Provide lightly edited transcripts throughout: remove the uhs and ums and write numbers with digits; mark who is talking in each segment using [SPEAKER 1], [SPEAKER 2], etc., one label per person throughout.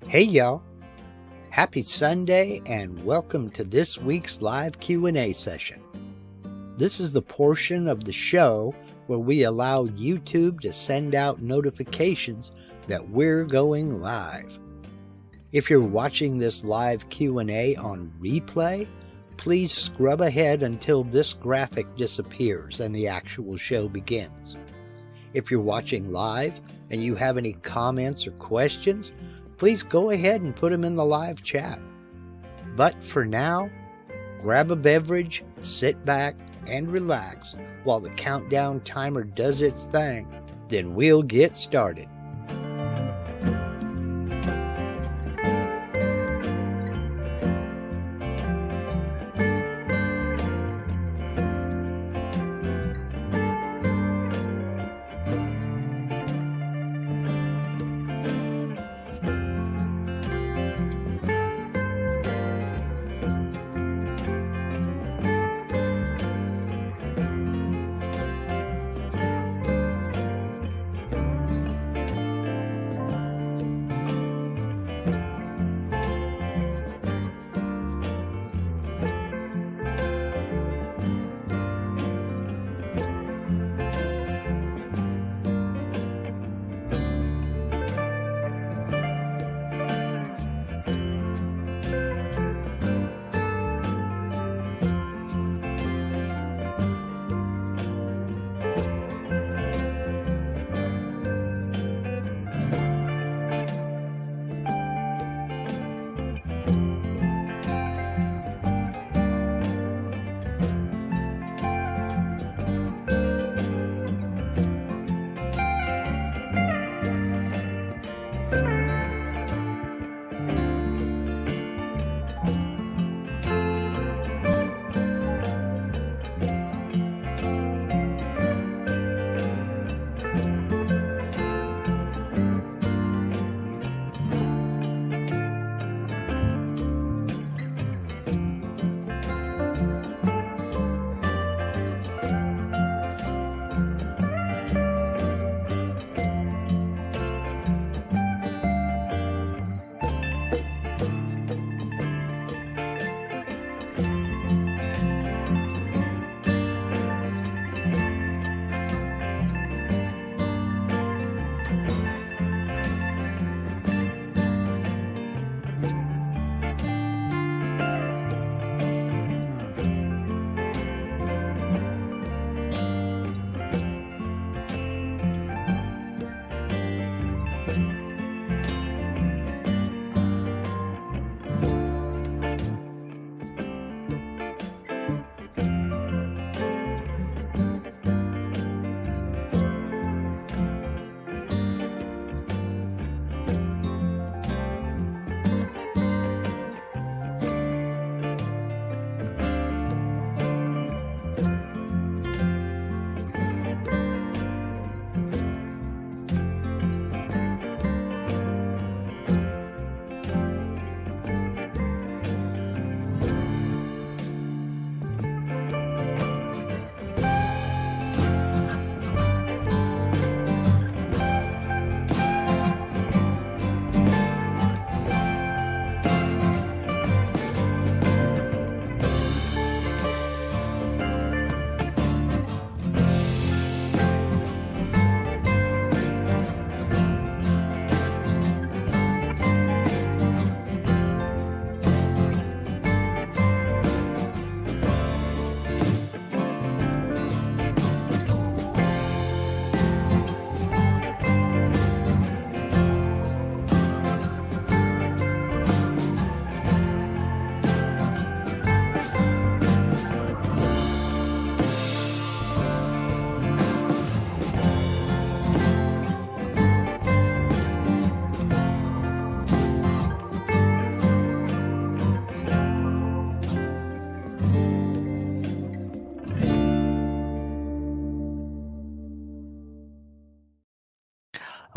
[SPEAKER 1] Hey y'all, happy Sunday and welcome to this week's live Q&A session. This is the portion of the show where we allow YouTube to send out notifications that we're going live. If you're watching this live Q&A on replay, please scrub ahead until this graphic disappears and the actual show begins. If you're watching live and you have any comments or questions, please go ahead and put them in the live chat. But for now, grab a beverage, sit back, and relax while the countdown timer does its thing. Then we'll get started.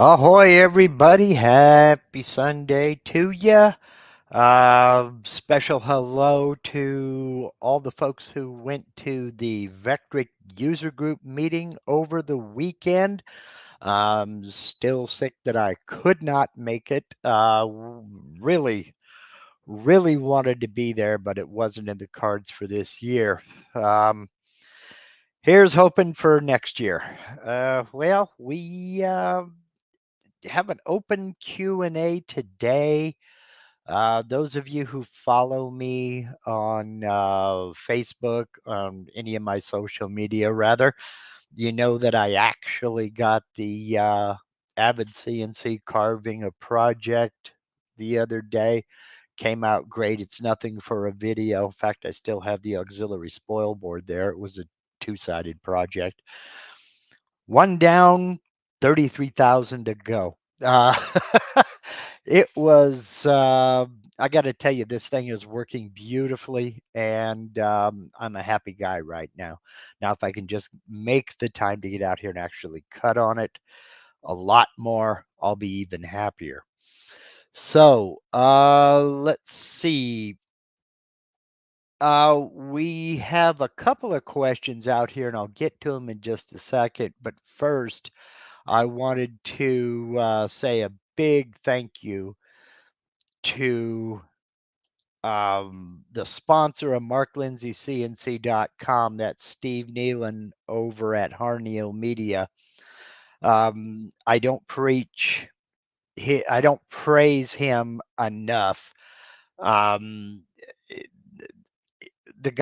[SPEAKER 1] Ahoy, everybody. Happy Sunday to ya. Special hello to all the folks who went to the Vectric user group meeting over the weekend. I'm still sick that I could not make it. Really, really wanted to be there, but it wasn't in the cards for this year. Here's hoping for next year. Well, we have an open Q&A today. Those of you who follow me on Facebook, on any of my social media, rather, you know that I actually got the Avid CNC carving a project the other day. Came out great. It's nothing for a video. In fact, I still have the auxiliary spoil board there. It was a two-sided project. One down, 33,000 to go. It was, I got to tell you, this thing is working beautifully, and I'm a happy guy right now. Now, if I can just make the time to get out here and actually cut on it a lot more, I'll be even happier. So, let's see. We have a couple of questions out here, and I'll get to them in just a second. But first, I wanted to say a big thank you to the sponsor of MarkLindsayCNC.com. That's Steve Nealon over at Harneal Media. I don't I don't praise him enough. Um, the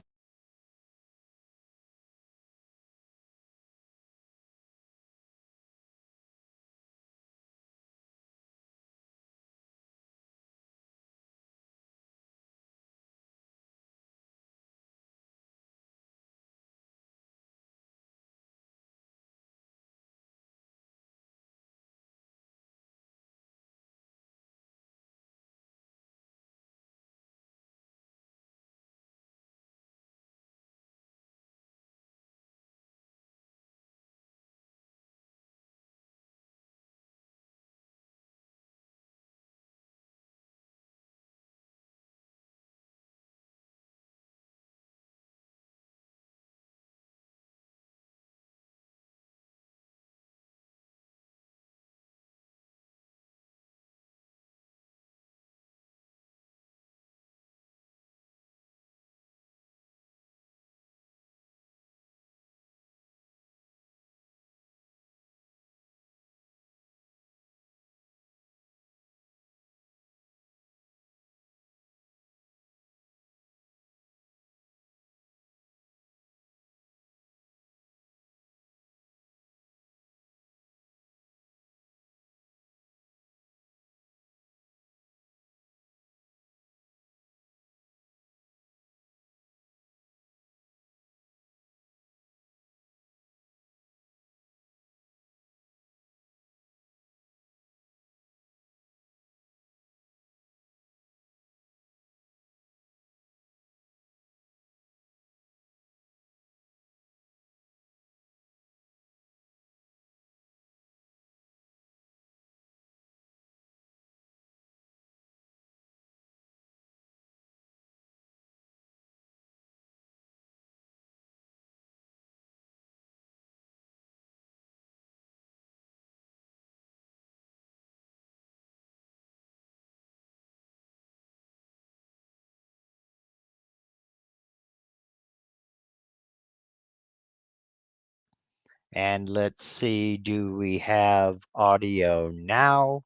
[SPEAKER 1] And let's see, do we have audio now?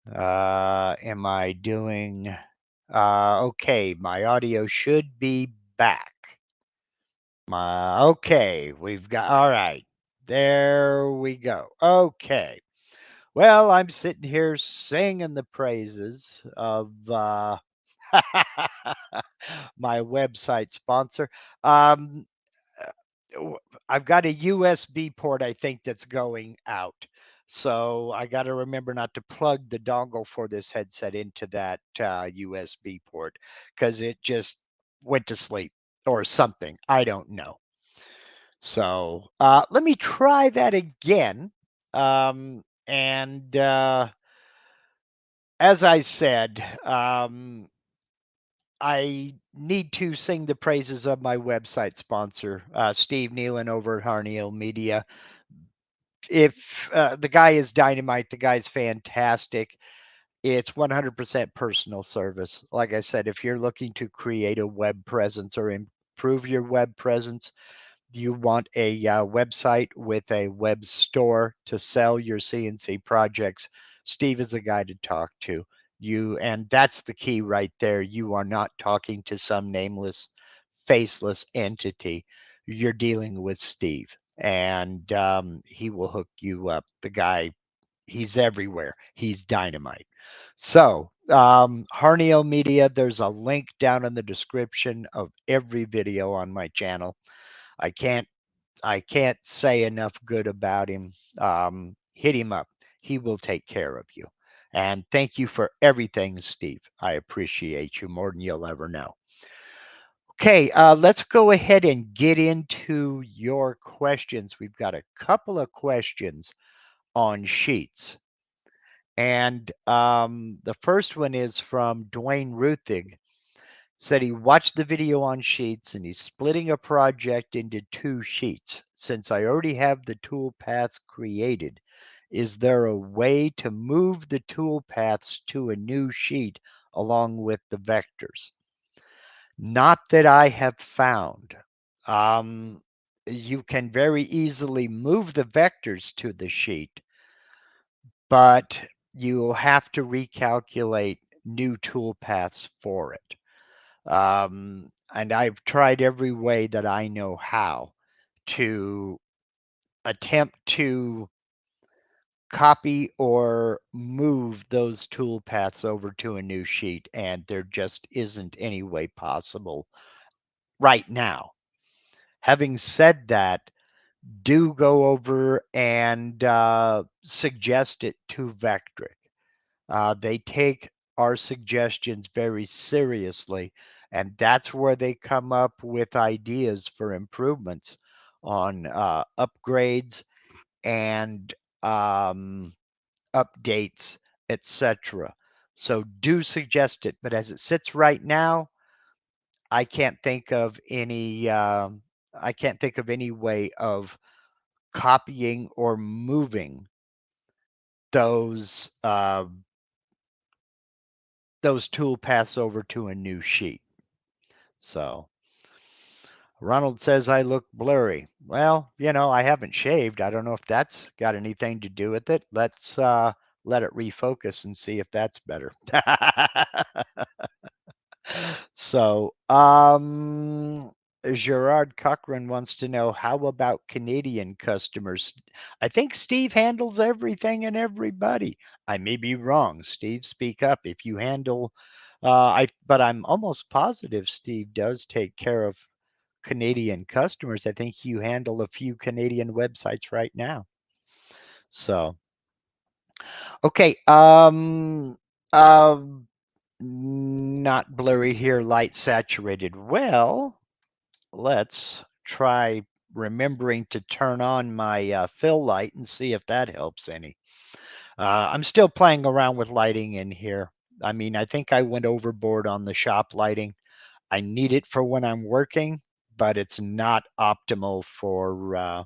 [SPEAKER 1] Am I doing okay? My audio should be back. Okay, we've got, all right, there we go. Okay. Well, I'm sitting here singing the praises of my website sponsor. Um, I've got a USB port, I think, that's going out. So I got to remember not to plug the dongle for this headset into that USB port because it just went to sleep or something. I don't know. So let me try that again. And as I said, I need to sing the praises of my website sponsor, Steve Nealon over at Harneal Media. the guy is dynamite, the guy's fantastic. It's 100% personal service. Like I said, if you're looking to create a web presence or improve your web presence, you want a website with a web store to sell your CNC projects, Steve is the guy to talk to. And that's the key right there. You are not talking to some nameless, faceless entity. You're dealing with Steve, and he will hook you up. The guy, he's everywhere. He's dynamite. So, Harneo Media, there's a link down in the description of every video on my channel. I can't say enough good about him. Hit him up. He will take care of you. And thank you for everything, Steve. I appreciate you more than you'll ever know. Okay, let's go ahead and get into your questions. We've got a couple of questions on sheets. And the first one is from Dwayne Ruthig. Said he watched the video on sheets and he's splitting a project into 2 sheets. Since I already have the tool paths created, is there a way to move the tool paths to a new sheet along with the vectors? Not that I have found. You can very easily move the vectors to the sheet, but you'll have to recalculate new tool paths for it. And I've tried every way that I know how to attempt to copy or move those tool paths over to a new sheet, and there just isn't any way possible right now. Having said that, do go over and suggest it to Vectric. They take our suggestions very seriously, and that's where they come up with ideas for improvements on upgrades and updates, etc. So do suggest it, but as it sits right now, I can't think of any. I can't think of any way of copying or moving those tool paths over to a new sheet. So Ronald says I look blurry. Well, I haven't shaved. I don't know if that's got anything to do with it. Let's let it refocus and see if that's better. So, Gerard Cochran wants to know, how about Canadian customers? I think Steve handles everything and everybody. I may be wrong. Steve, speak up if you handle. But I'm almost positive Steve does take care of Canadian customers. I think you handle a few Canadian websites right now. So, okay. Not blurry here, light saturated. Well, let's try remembering to turn on my fill light and see if that helps any. I'm still playing around with lighting in here. I mean, I think I went overboard on the shop lighting. I need it for when I'm working, but it's not optimal for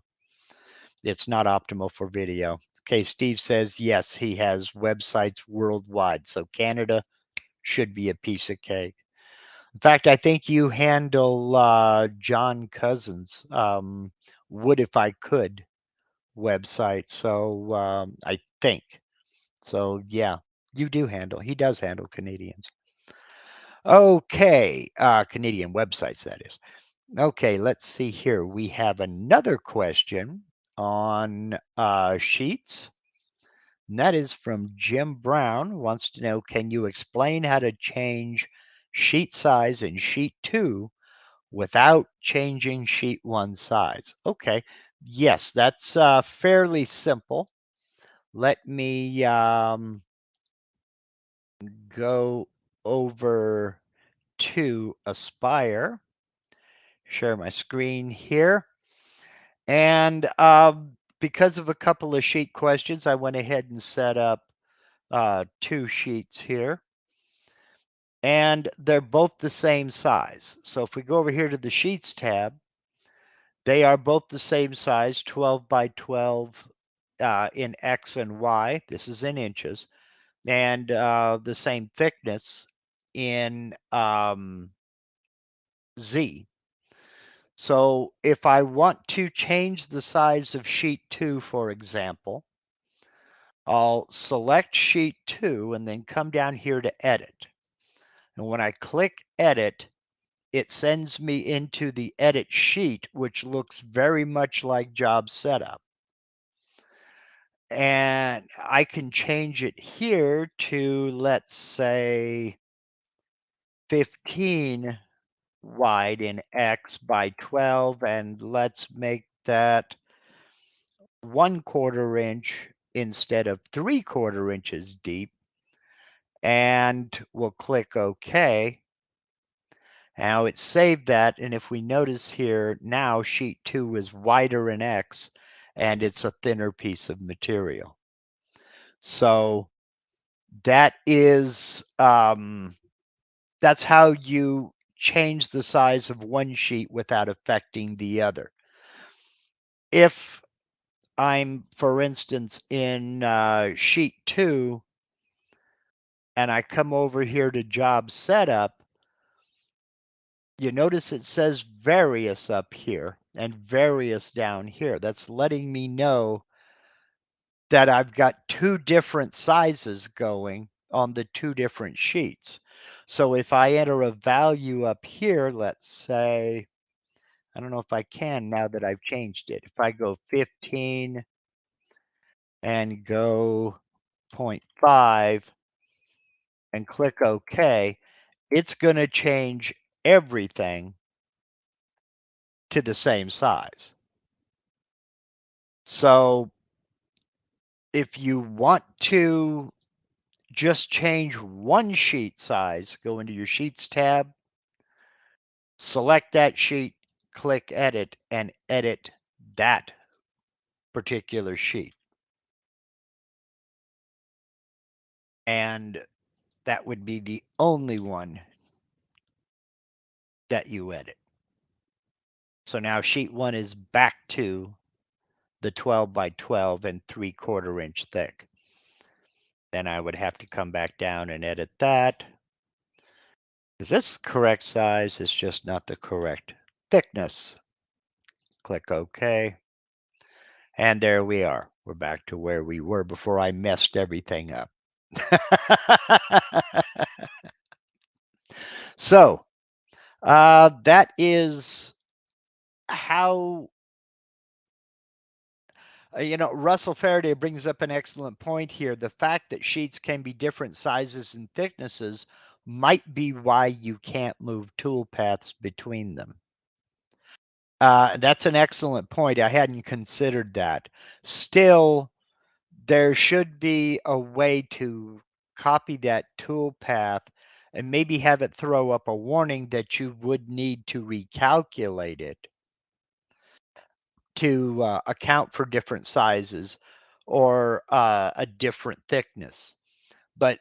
[SPEAKER 1] video. Okay, Steve says yes, he has websites worldwide, so Canada should be a piece of cake. In fact, I think you handle John Cousins' Would If I Could website. So I think. So yeah, he does handle Canadians. Okay, Canadian websites, that is. Okay, let's see here. We have another question on sheets. And that is from Jim Brown, wants to know, can you explain how to change sheet size in sheet 2 without changing sheet 1 size? Okay, yes, that's fairly simple. Let me go over to Aspire, share my screen here. And because of a couple of sheet questions, I went ahead and set up 2 sheets here. And they're both the same size. So if we go over here to the Sheets tab, they are both the same size, 12 by 12 in X and Y. This is in inches. And the same thickness in Z. So if I want to change the size of sheet 2, for example, I'll select sheet 2 and then come down here to edit. And when I click edit, it sends me into the edit sheet, which looks very much like job setup. And I can change it here to, let's say, 15 wide in X by 12, and let's make that 1/4 inch instead of 3/4 inches deep. And we'll click OK. Now it's saved that, and if we notice here, now sheet 2 is wider in X, and it's a thinner piece of material. So that is that's how you change the size of one sheet without affecting the other. If I'm, for instance, in sheet 2, and I come over here to job setup, you notice it says various up here and various down here. That's letting me know that I've got 2 different sizes going on the 2 different sheets. So if I enter a value up here, let's say, I don't know if I can now that I've changed it. If I go 15 and go 0.5 and click OK, it's going to change everything to the same size. So if you want to just change one sheet size, go into your Sheets tab, select that sheet, click Edit, and edit that particular sheet. And that would be the only one that you edit. So now sheet 1 is back to the 12 by 12 and 3/4 inch thick. Then I would have to come back down and edit that. Because that's the correct size, it's just not the correct thickness. Click OK. And there we are. We're back to where we were before I messed everything up. So that is how, Russell Faraday brings up an excellent point here. The fact that sheets can be different sizes and thicknesses might be why you can't move tool paths between them. That's an excellent point. I hadn't considered that. Still, there should be a way to copy that tool path and maybe have it throw up a warning that you would need to recalculate it to account for different sizes or a different thickness. But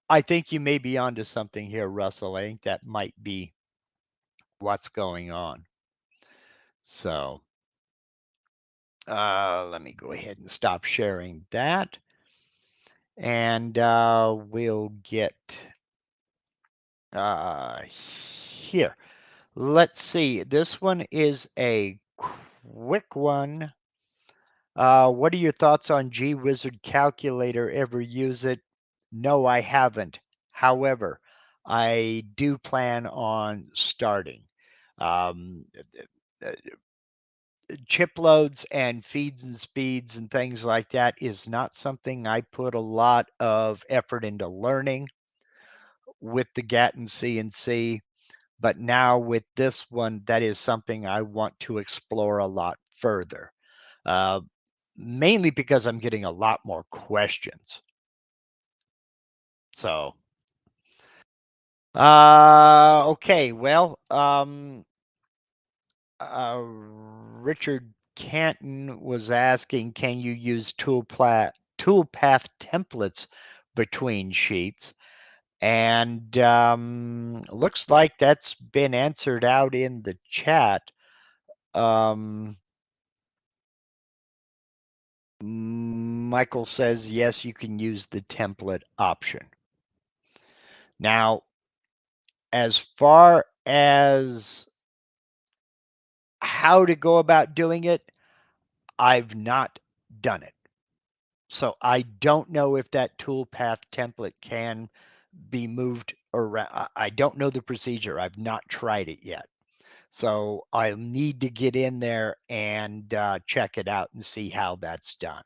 [SPEAKER 1] I think you may be onto something here, Russell. I think that might be what's going on. So let me go ahead and stop sharing that. And we'll get here. Let's see. This one is a quick one. What are your thoughts on GWizard calculator? Ever use it? No, I haven't. However, I do plan on starting. Chip loads and feeds and speeds and things like that is not something I put a lot of effort into learning with the Gatton CNC. But now with this one, that is something I want to explore a lot further. Mainly because I'm getting a lot more questions. So, okay, well, Richard Canton was asking, can you use toolpath templates between sheets? And looks like that's been answered out in the chat. Michael says, yes, you can use the template option. Now, as far as how to go about doing it, I've not done it. So I don't know if that toolpath template can be moved around. I don't know the procedure. I've not tried it yet. So I'll need to get in there and check it out and see how that's done.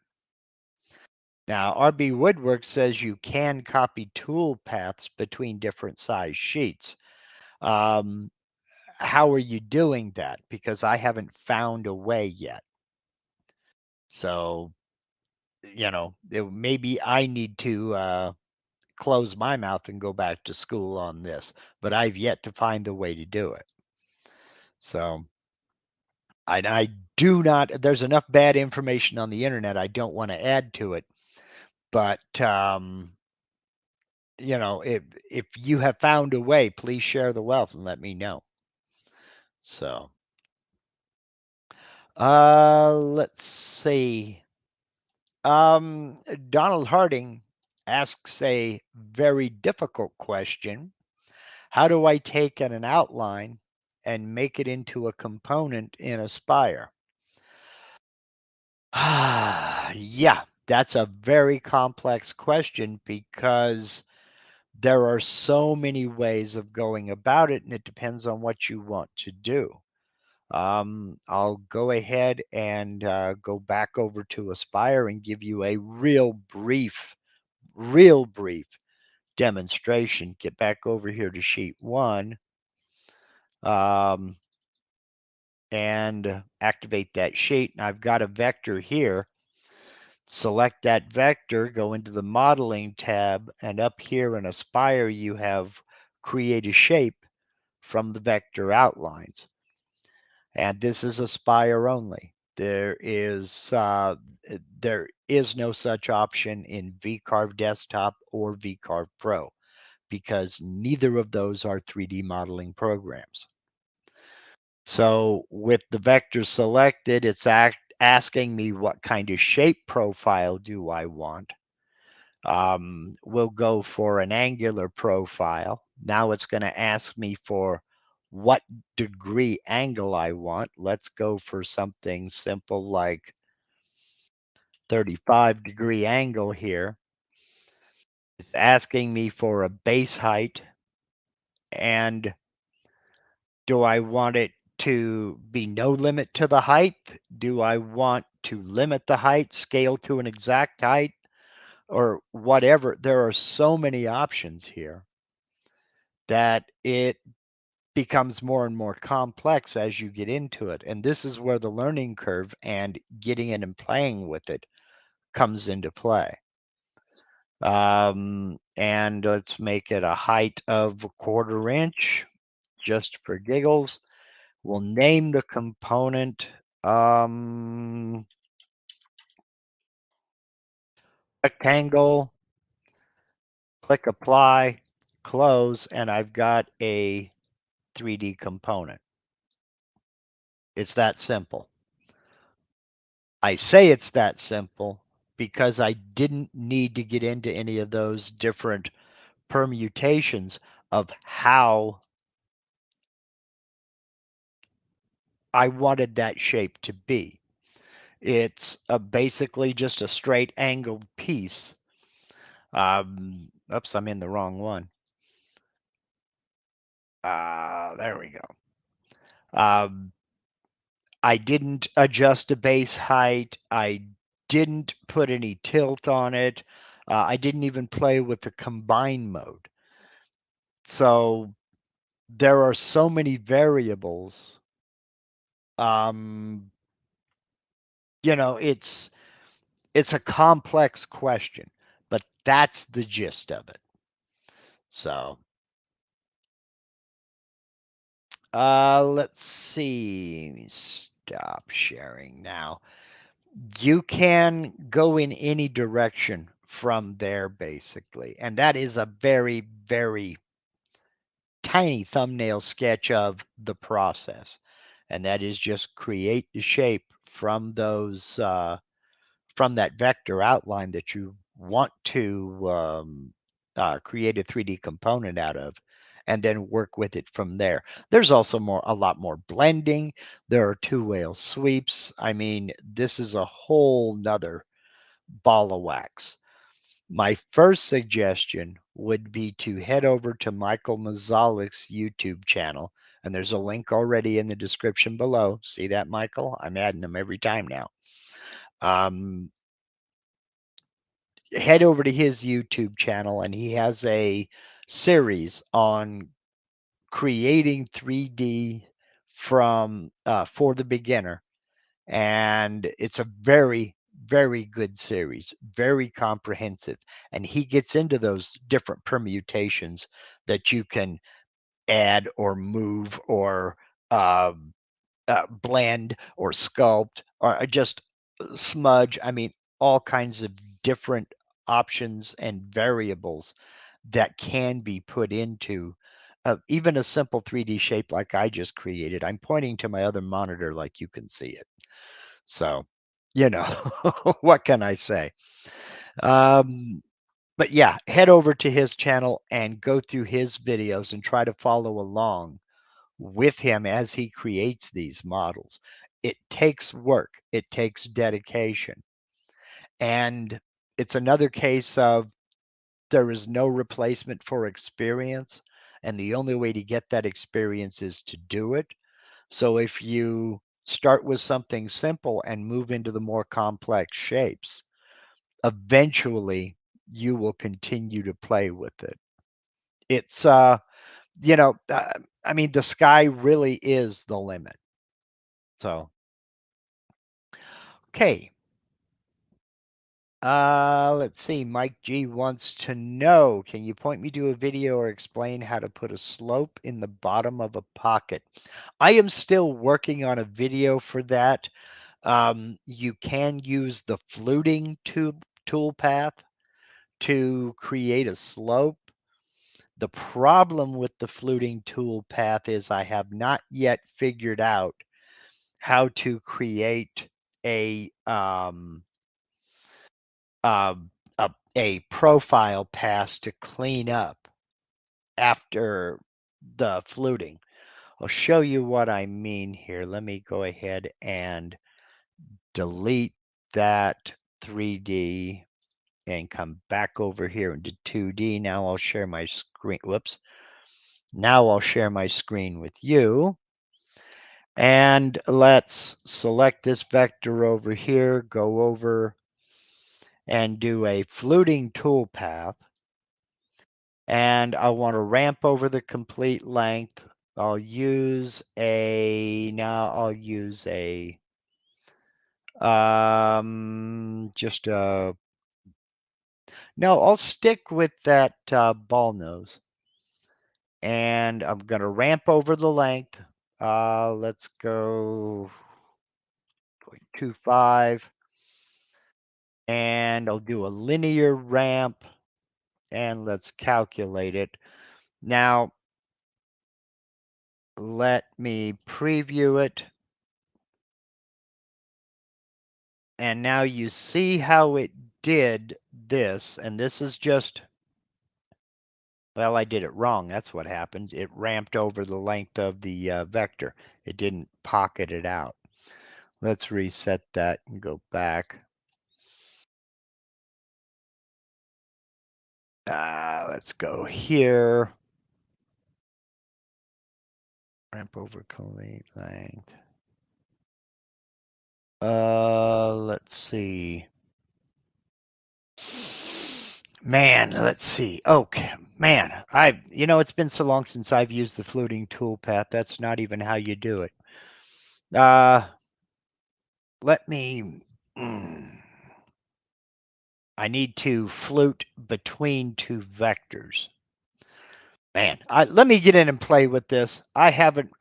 [SPEAKER 1] Now, RB Woodwork says you can copy tool paths between different size sheets. How are you doing that? Because I haven't found a way yet. So, maybe I need to close my mouth and go back to school on this, but I've yet to find the way to do it. So I do not, there's enough bad information on the internet. I don't want to add to it, but, if you have found a way, please share the wealth and let me know. So, let's see. Donald Harding asks a very difficult question. How do I take an outline and make it into a component in Aspire? Yeah, that's a very complex question because there are so many ways of going about it, and it depends on what you want to do. I'll go ahead and go back over to Aspire and give you a real brief demonstration. Get back over here to sheet 1 and activate that sheet. And I've got a vector here. Select that vector, go into the modeling tab, and up here in Aspire, you have create a shape from the vector outlines. And this is Aspire only. There is no such option in VCarve Desktop or VCarve Pro because neither of those are 3D modeling programs. So with the vector selected, it's asking me what kind of shape profile do I want. We'll go for an angular profile. Now it's going to ask me for what degree angle I want. Let's go for something simple like 35-degree angle here. It's asking me for a base height, and do I want it to be no limit to the height? Do I want to limit the height, scale to an exact height, or whatever? There are so many options here that it becomes more and more complex as you get into it. And this is where the learning curve and getting in and playing with it comes into play. And let's make it a height of 1/4 inch just for giggles. We'll name the component rectangle, click apply, close, and I've got a 3D component. It's that simple. I say it's that simple because I didn't need to get into any of those different permutations of how I wanted that shape to be. It's basically just a straight angled piece. Oops, I'm in the wrong one. There we go. I didn't adjust the base height. I didn't put any tilt on it. I didn't even play with the combine mode. So there are so many variables. It's a complex question, but that's the gist of it. So let's see. Stop sharing now. You can go in any direction from there, basically. And that is a very, very tiny thumbnail sketch of the process. And that is just create the shape from those from that vector outline that you want to create a 3D component out of, and then work with it from there. There's also a lot more blending. There are two-way sweeps. I mean, this is a whole nother ball of wax. My first suggestion would be to head over to Michael Mazalik's YouTube channel, and there's a link already in the description below. See that, Michael? I'm adding them every time now. Head over to his YouTube channel, and he has a series on creating 3D from for the beginner, and it's a very, very good series, very comprehensive, and he gets into those different permutations that you can add or move or uh, blend or sculpt or just smudge. I mean, all kinds of different options and variables that can be put into even a simple 3D shape like I just created. I'm pointing to my other monitor like you can see it. So, you know, what can I say? But yeah, head over to his channel and go through his videos and try to follow along with him as he creates these models. It takes work, it takes dedication. And it's another case of there is no replacement for experience. And the only way to get that experience is to do it. So if you start with something simple and move into the more complex shapes, eventually you will continue to play with it. It's, I mean, the sky really is the limit. So, okay. Let's see. Mike G wants to know, can you point me to a video or explain how to put a slope in the bottom of a pocket? I am still working on a video for that. You can use the fluting tool path to create a slope. The problem with the fluting tool path is I have not yet figured out how to create a uh, a profile pass to clean up after the fluting. I'll show you what I mean here. Let me go ahead and delete that 3D and come back over here into 2D. Now I'll share my screen. Whoops. Now I'll share my screen with you. And let's select this vector over here, go over and do a fluting toolpath. And I want to ramp over the complete length. I'll use a, just a, no, I'll stick with that ball nose. And I'm going to ramp over the length. Let's go 0.25. And I'll do a linear ramp. And let's calculate it. Now, let me preview it. And now you see how it did this. And this is just, well, I did it wrong. That's what happened. It ramped over the length of the vector. It didn't pocket it out. Let's reset that and go back. Let's go here. Ramp over complete length. Let's see. Man, let's see. Okay, man, it's been so long since I've used the fluting toolpath. That's not even how you do it. Let me. I need to flute between two vectors. Man, let me get in and play with this. I haven't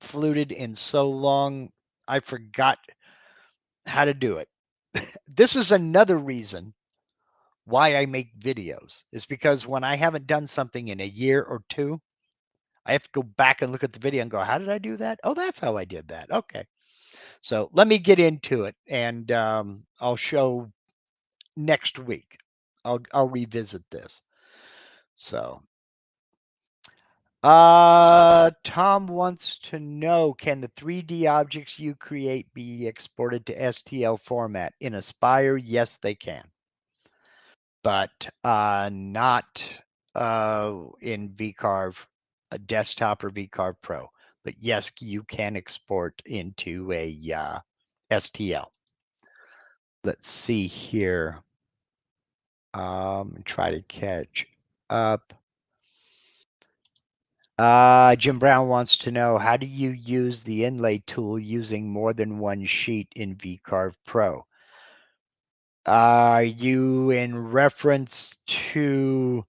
[SPEAKER 1] fluted in so long. I forgot how to do it. This is another reason why I make videos, is because when I haven't done something in a year or two, I have to go back and look at the video and go, how did I do that? Oh, that's how I did that. Okay. So let me get into it, and I'll show next week. I'll revisit this. So, Tom wants to know, can the 3D objects you create be exported to STL format? In Aspire, yes, they can, but not in VCarve, a desktop or VCarve Pro. But yes, you can export into a STL. Let's see here. Try to catch up. Jim Brown wants to know, how do you use the Inlay tool using more than one sheet in VCarve Pro? Are you in reference to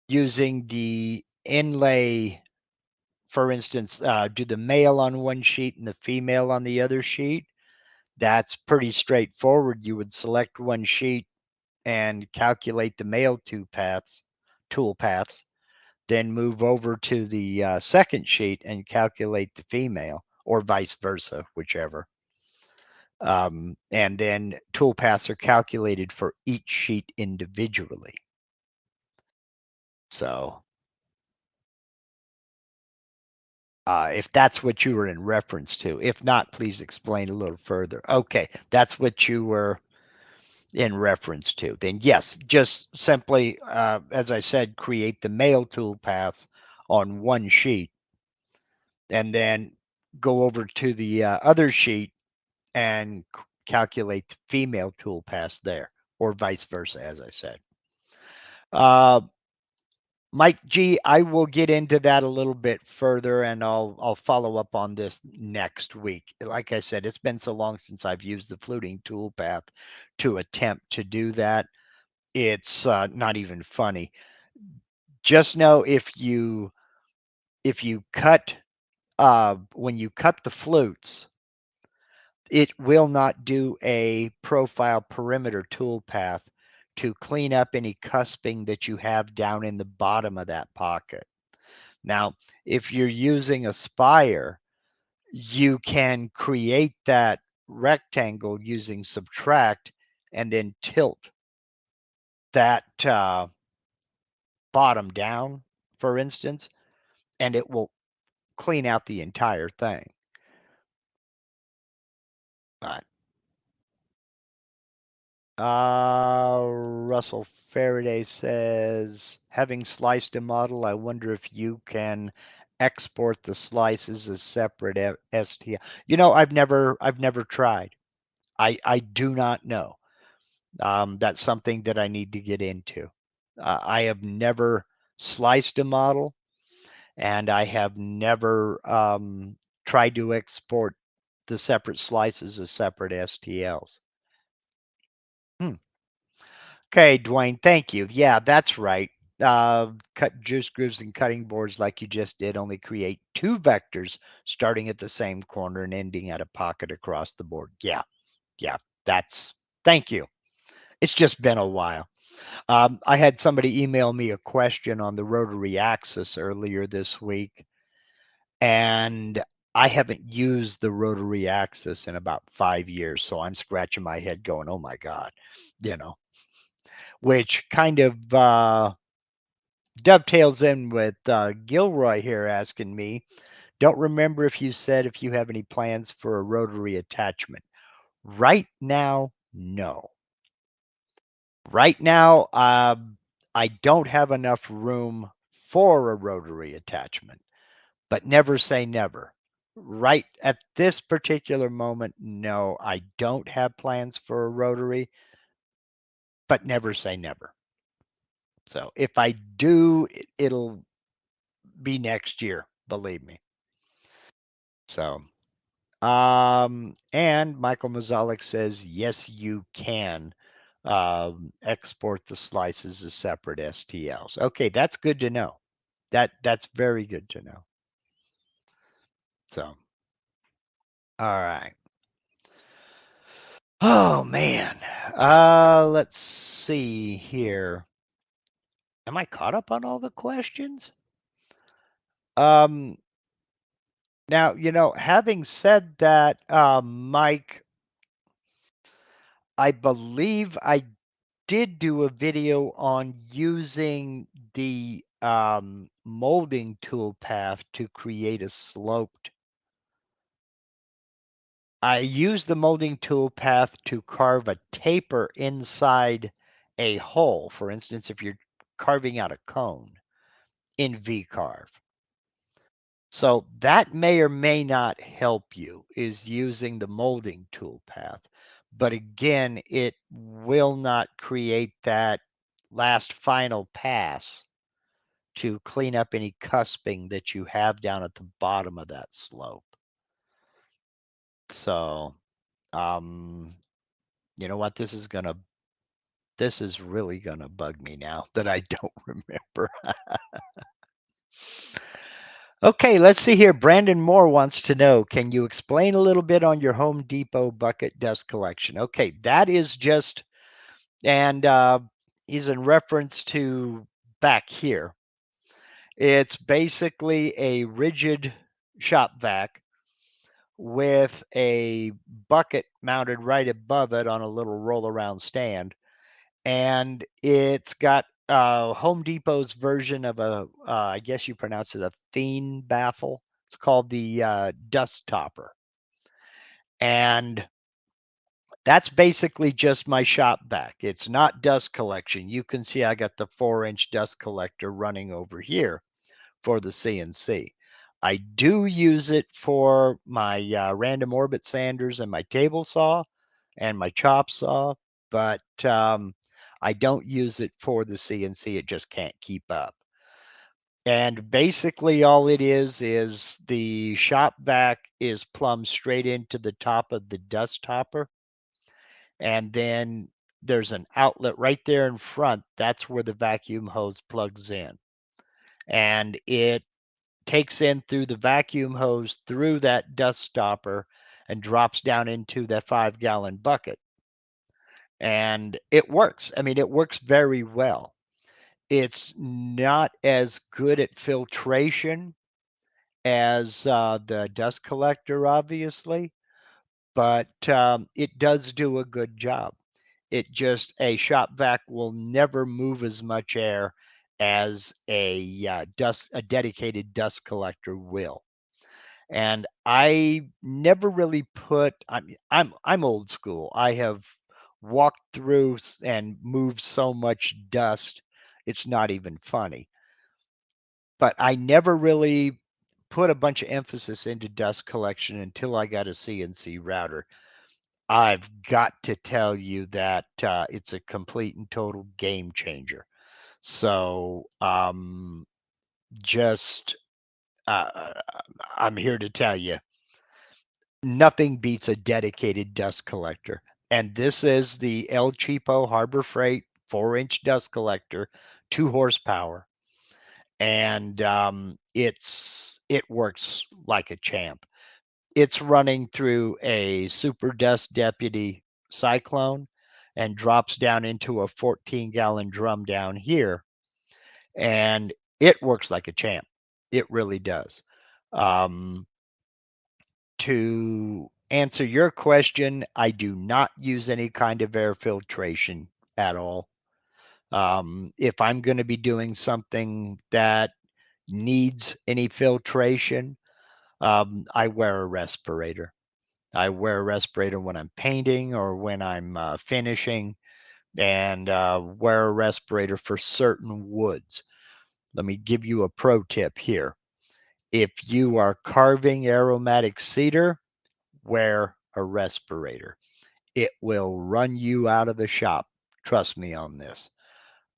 [SPEAKER 1] using the inlay, for instance, do the male on one sheet and the female on the other sheet? That's pretty straightforward. You would select one sheet and calculate the male tool paths, then move over to the second sheet and calculate the female, or vice versa, whichever. And then tool paths are calculated for each sheet individually. So if that's what you were in reference to, if not, please explain a little further. Okay, that's what you were in reference to. Then yes, just simply, as I said, create the male tool paths on one sheet, and then go over to the other sheet and calculate the female tool paths there, or vice versa, as I said. Mike G, I will get into that a little bit further, and I'll follow up on this next week. Like I said, it's been so long since I've used the fluting toolpath to attempt to do that. It's not even funny. Just know if you cut when you cut the flutes, it will not do a profile perimeter toolpath to clean up any cusping that you have down in the bottom of that pocket. Now, if you're using Aspire, you can create that rectangle using subtract and then tilt that bottom down, for instance, and it will clean out the entire thing. But Russell Faraday says, having sliced a model, I wonder if you can export the slices as separate STL. You know, I've never tried. I do not know. That's something that I need to get into. I have never sliced a model, and I have never tried to export the separate slices as separate STLs. Okay, Dwayne, thank you. Yeah, that's right. Cut juice grooves and cutting boards like you just did only create two vectors starting at the same corner and ending at a pocket across the board. Yeah, thank you. It's just been a while. I had somebody email me a question on the rotary axis earlier this week, and I haven't used the rotary axis in about 5 years, so I'm scratching my head going, oh my God, you know, which kind of dovetails in with Gilroy here asking me, don't remember if you said if you have any plans for a rotary attachment. Right now, no. Right now, I don't have enough room for a rotary attachment, but never say never. Right at this particular moment, no, I don't have plans for a rotary, but never say never. So if I do, it'll be next year, believe me. So, and Michael Mazalik says, yes, you can export the slices as separate STLs. Okay, that's good to know. That's very good to know. So, all right. Oh man. Let's see here. Am I caught up on all the questions? Um, Now, having said that, Mike, I believe I did do a video on using the molding toolpath to create a sloped. I used the molding toolpath to carve a taper inside a hole. For instance, if you're carving out a cone in VCarve. So that may or may not help you, is using the molding toolpath. But again, it will not create that last final pass to clean up any cusping that you have down at the bottom of that slope. So, you know what? This is really gonna bug me now that I don't remember. Okay, let's see here. Brandon Moore wants to know, can you explain a little bit on your Home Depot bucket dust collection? Okay, that is just, and he's in reference to back here. It's basically a rigid shop vac with a bucket mounted right above it on a little roll around stand. And it's got Home Depot's version of I guess you pronounce it a Thien baffle. It's called the dust topper. And that's basically just my shop vac. It's not dust collection. You can see I got the 4-inch dust collector running over here for the CNC. I do use it for my random orbit sanders and my table saw and my chop saw, but I don't use it for the CNC. It just can't keep up. And basically all it is the shop vac is plumbed straight into the top of the dust topper. And then there's an outlet right there in front. That's where the vacuum hose plugs in. And it takes in through the vacuum hose through that dust stopper and drops down into that 5-gallon bucket. And it works. I mean, it works very well. It's not as good at filtration as the dust collector, obviously, but it does do a good job. A shop vac will never move as much air as a dedicated dust collector will. And I never really I'm old school. I have walked through and moved so much dust, it's not even funny. But I never really put a bunch of emphasis into dust collection until I got a CNC router. I've got to tell you that it's a complete and total game changer. So just I'm here to tell you, nothing beats a dedicated dust collector. And this is the El Cheapo Harbor Freight 4-inch dust collector, 2 horsepower. And it works like a champ. It's running through a Super Dust Deputy Cyclone and drops down into a 14-gallon drum down here. And it works like a champ. It really does. To answer your question, I do not use any kind of air filtration at all. If I'm going to be doing something that needs any filtration, I wear a respirator. I wear a respirator when I'm painting or when I'm finishing, and wear a respirator for certain woods. Let me give you a pro tip here. If you are carving aromatic cedar, wear a respirator. It will run you out of the shop. Trust me on this.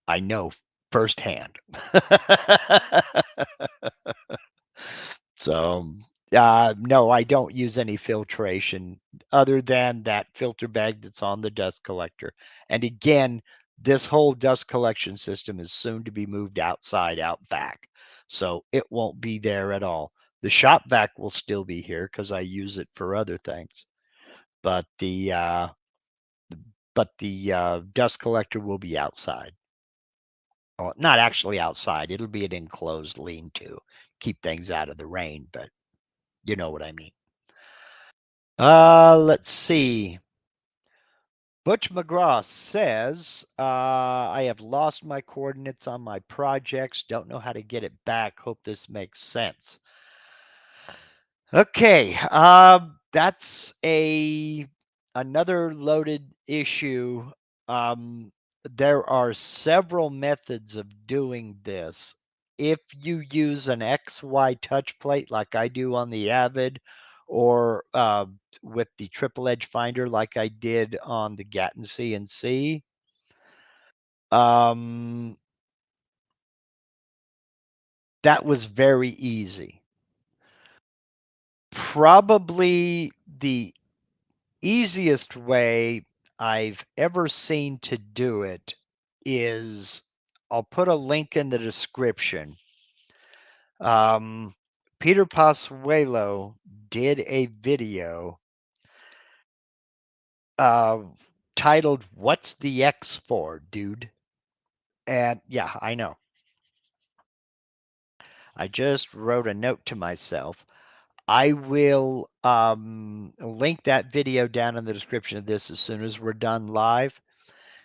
[SPEAKER 1] I know firsthand. So, no, I don't use any filtration other than that filter bag that's on the dust collector. And again, this whole dust collection system is soon to be moved outside, out back. So it won't be there at all. The shop vac will still be here because I use it for other things. But the dust collector will be outside. Well, not actually outside. It'll be an enclosed lean-to, keep things out of the rain. But You know what I mean. Let's see. Butch McGraw says, I have lost my coordinates on my projects. Don't know how to get it back. Hope this makes sense. Okay, that's another loaded issue. There are several methods of doing this. If you use an XY touch plate like I do on the Avid, or with the triple edge finder like I did on the Gatton CNC, that was very easy. Probably the easiest way I've ever seen to do it is, I'll put a link in the description. Peter Pasuelo did a video titled, "What's the X for, dude?" And yeah, I know. I just wrote a note to myself. I will link that video down in the description of this as soon as we're done live.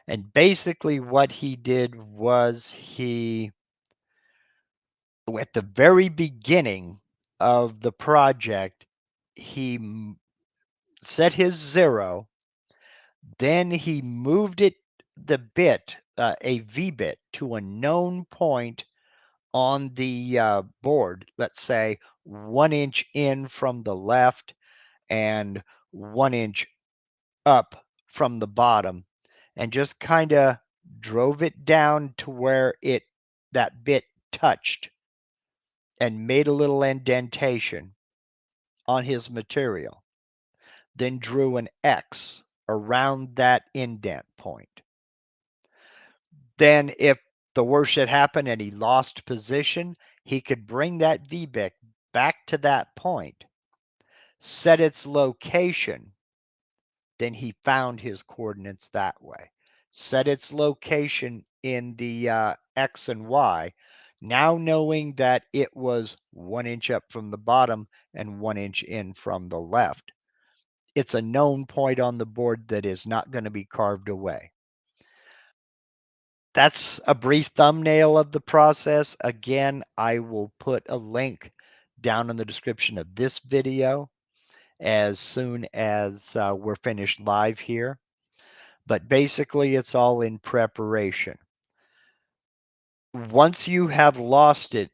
[SPEAKER 1] And basically what he did was at the very beginning of the project, he set his 0, then he moved the bit, a V bit, to a known point on the board, let's say 1 inch in from the left and 1 inch up from the bottom, and just kind of drove it down to where that bit touched and made a little indentation on his material, then drew an X around that indent point. Then if the worst had happened and he lost position, he could bring that VBIC back to that point, set its location, then he found his coordinates that way. Set its location in the X and Y, now knowing that it was 1 inch up from the bottom and 1 inch in from the left. It's a known point on the board that is not going to be carved away. That's a brief thumbnail of the process. Again, I will put a link down in the description of this video as soon as we're finished live here. But basically, it's all in preparation. Once you have lost it,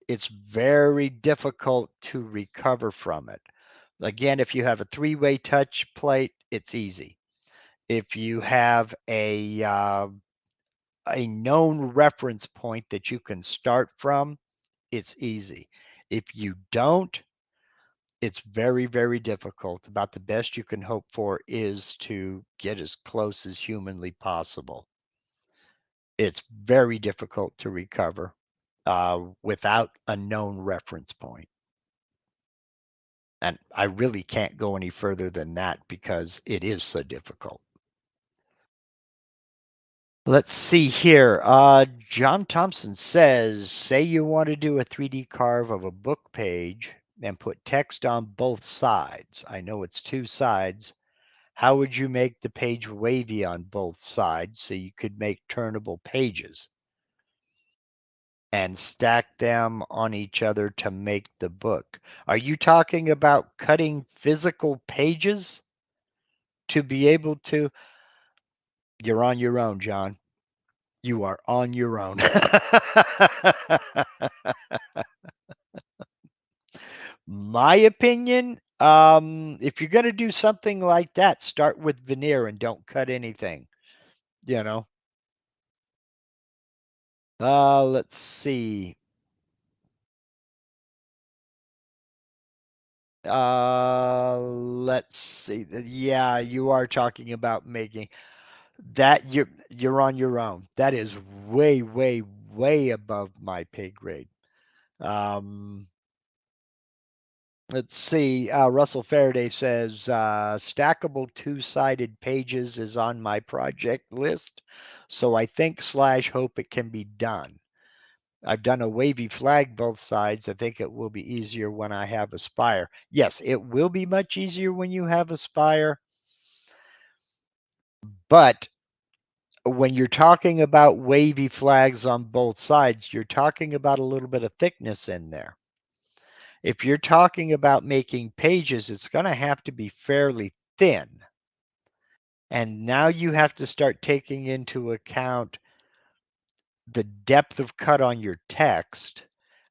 [SPEAKER 1] it's very difficult to recover from it. Again, if you have a 3-way touch plate, it's easy. If you have a known reference point that you can start from, it's easy. If you don't, it's very, very difficult. About the best you can hope for is to get as close as humanly possible. It's very difficult to recover without a known reference point. And I really can't go any further than that because it is so difficult. Let's see here. John Thompson says, say you want to do a 3D carve of a book page and put text on both sides. I know it's 2 sides. How would you make the page wavy on both sides so you could make turnable pages and stack them on each other to make the book? Are you talking about cutting physical pages to be able to? You're on your own, John. You are on your own. My opinion, if you're going to do something like that, start with veneer and don't cut anything, you know. Let's see. Let's see. Yeah, you are talking about making that. You're on your own. That is way, way, way above my pay grade. Let's see. Russell Faraday says stackable 2-sided pages is on my project list, so I think / hope it can be done. I've done a wavy flag both sides. I think it will be easier when I have a spire. Yes, it will be much easier when you have a spire. But when you're talking about wavy flags on both sides, you're talking about a little bit of thickness in there. If you're talking about making pages, it's going to have to be fairly thin. And now you have to start taking into account the depth of cut on your text,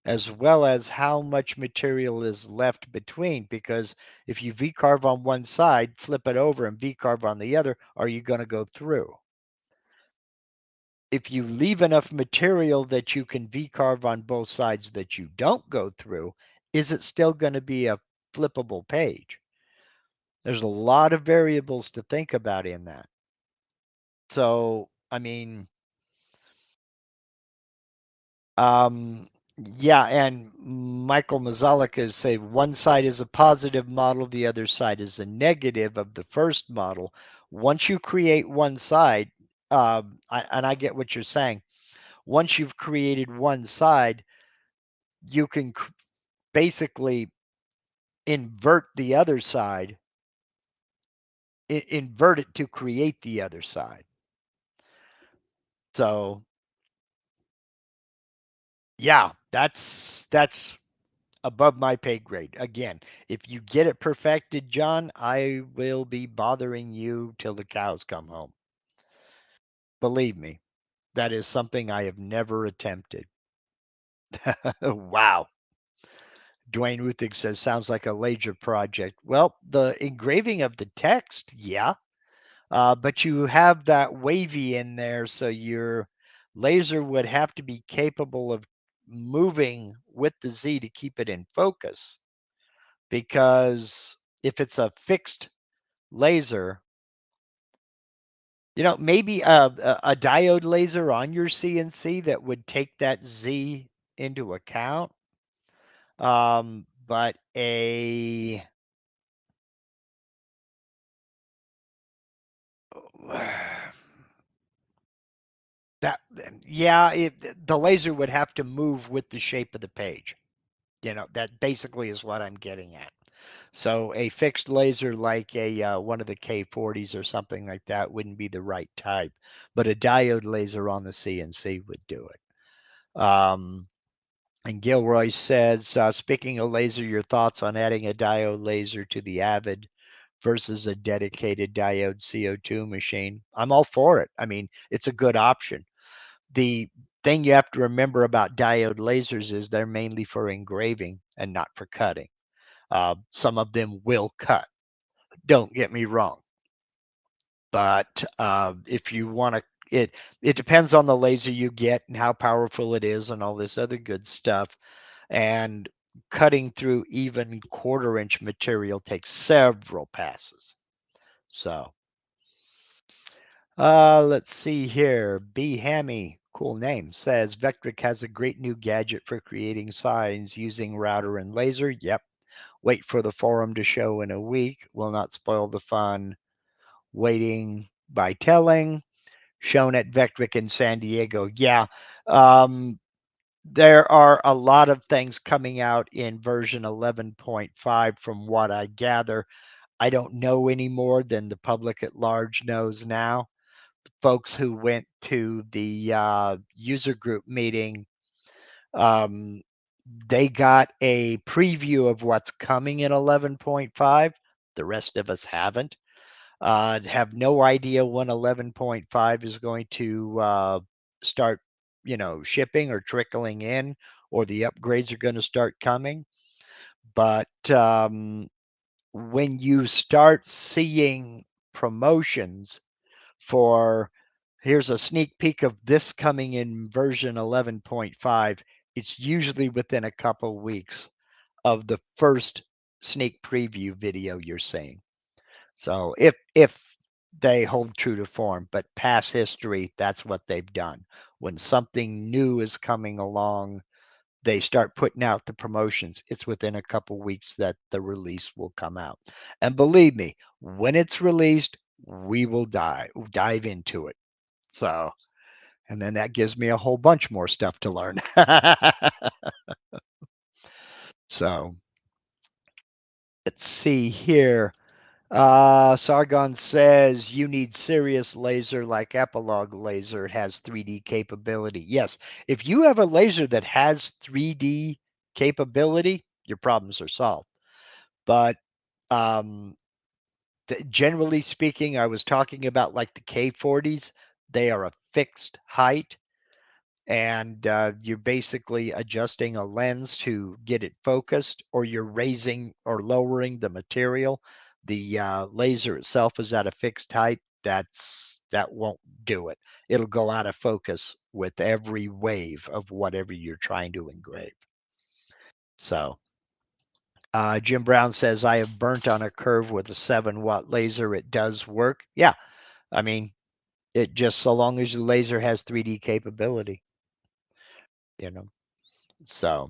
[SPEAKER 1] as well as how much material is left between. Because if you VCarve on one side, flip it over and VCarve on the other, are you going to go through? If you leave enough material that you can VCarve on both sides that you don't go through, is it still going to be a flippable page? There's a lot of variables to think about in that. So, I mean, yeah, and Michael Mazalika say one side is a positive model, the other side is a negative of the first model. Once you create one side, and I get what you're saying, once you've created one side, you can basically invert the other side, invert it to create the other side. So, yeah, that's above my pay grade. Again, if you get it perfected, John, I will be bothering you till the cows come home. Believe me, that is something I have never attempted. Wow. Dwayne Ruthig says, sounds like a laser project. Well, the engraving of the text, yeah. But you have that wavy in there, so your laser would have to be capable of moving with the Z to keep it in focus. Because if it's a fixed laser, maybe a diode laser on your CNC that would take that Z into account. But the laser would have to move with the shape of the page. That basically is what I'm getting at. So a fixed laser like one of the K40s or something like that wouldn't be the right type, but a diode laser on the CNC would do it. And Gilroy says, speaking of laser, your thoughts on adding a diode laser to the Avid versus a dedicated diode CO2 machine? I'm all for it. I mean, it's a good option. The thing you have to remember about diode lasers is they're mainly for engraving and not for cutting. Some of them will cut. Don't get me wrong. But if you want to, it depends on the laser you get and how powerful it is and all this other good stuff. And cutting through even quarter-inch material takes several passes. So let's see here. B. Hammy, cool name, says Vectric has a great new gadget for creating signs using router and laser. Yep. Wait for the forum to show in a week. Will not spoil the fun. Waiting by telling. Shown at Vectric in San Diego. Yeah. There are a lot of things coming out in version 11.5 from what I gather. I don't know any more than the public at large knows now. Folks who went to the user group meeting, they got a preview of what's coming in 11.5. The rest of us haven't. Have no idea when 11.5 is going to start, shipping or trickling in, or the upgrades are going to start coming. But when you start seeing promotions for, here's a sneak peek of this coming in version 11.5, it's usually within a couple weeks of the first sneak preview video you're seeing. So if they hold true to form, but past history, that's what they've done. When something new is coming along, they start putting out the promotions. It's within a couple weeks that the release will come out. And believe me, when it's released, we will dive into it. So And then that gives me a whole bunch more stuff to learn. So let's see here. Sargon says you need serious laser like Epilogue laser. It has 3D capability. Yes, if you have a laser that has 3D capability, your problems are solved. But um, generally speaking, I was talking about like the K40s. They are a fixed height, and you're basically adjusting a lens to get it focused, or you're raising or lowering the material. The laser itself is at a fixed height. That won't do it. It'll go out of focus with every wave of whatever you're trying to engrave. So Jim Brown says, I have burnt on a curve with a 7-watt laser. It does work. Yeah, I mean, it just so long as the laser has 3D capability, you know. So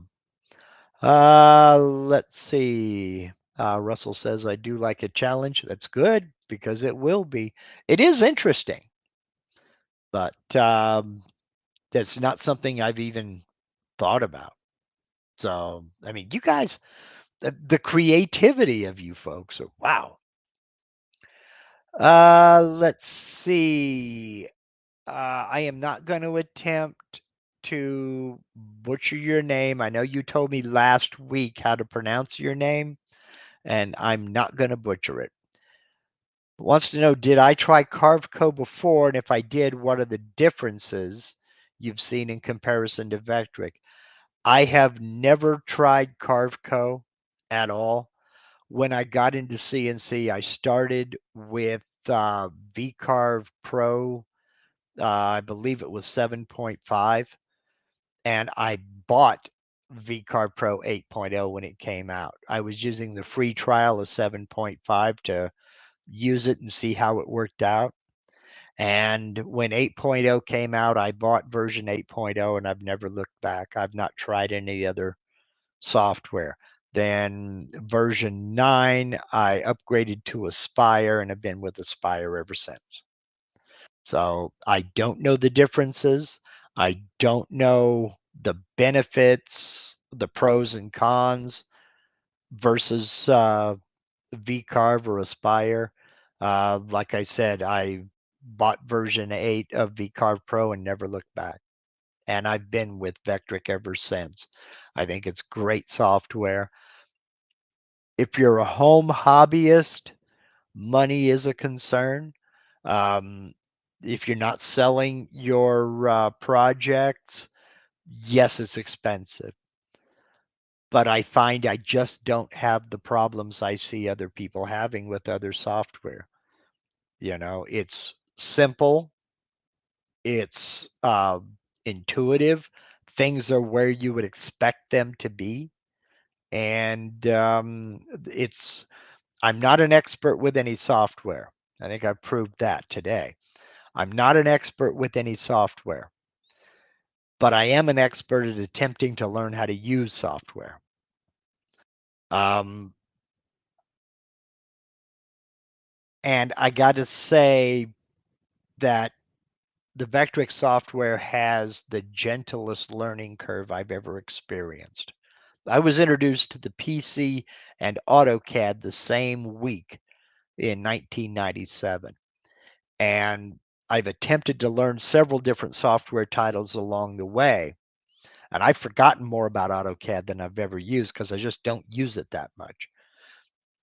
[SPEAKER 1] let's see. Russell says, I do like a challenge. That's good because it will be. It is interesting, but that's not something I've even thought about. So, I mean, you guys, the creativity of you folks, wow. Let's see. I am not going to attempt to butcher your name. I know you told me last week how to pronounce your name, and I'm not going to butcher it. Wants to know, did I try CarveCo before? And if I did, what are the differences you've seen in comparison to Vectric? I have never tried CarveCo at all. When I got into CNC, I started with VCarve Pro. I believe it was 7.5, and I bought VCarve Pro 8.0 when it came out. I was using the free trial of 7.5 to use it and see how it worked out. And when 8.0 came out, I bought version 8.0 and I've never looked back. I've not tried any other software. Then version 9, I upgraded to Aspire and have been with Aspire ever since. So I don't know the differences. I don't know the benefits, the pros and cons versus VCarve or Aspire. Like I said, I bought version 8 of VCarve Pro and never looked back. And I've been with Vectric ever since. I think it's great software. If you're a home hobbyist, money is a concern. Um, if you're not selling your projects, yes, it's expensive. But I find I just don't have the problems I see other people having with other software. You know, it's simple, it's intuitive, things are where you would expect them to be. And I'm not an expert with any software. I think I've proved that today. I'm not an expert with any software, but I am an expert at attempting to learn how to use software. And I got to say that the Vectric software has the gentlest learning curve I've ever experienced. I was introduced to the PC and AutoCAD the same week in 1997. And I've attempted to learn several different software titles along the way. And I've forgotten more about AutoCAD than I've ever used because I just don't use it that much.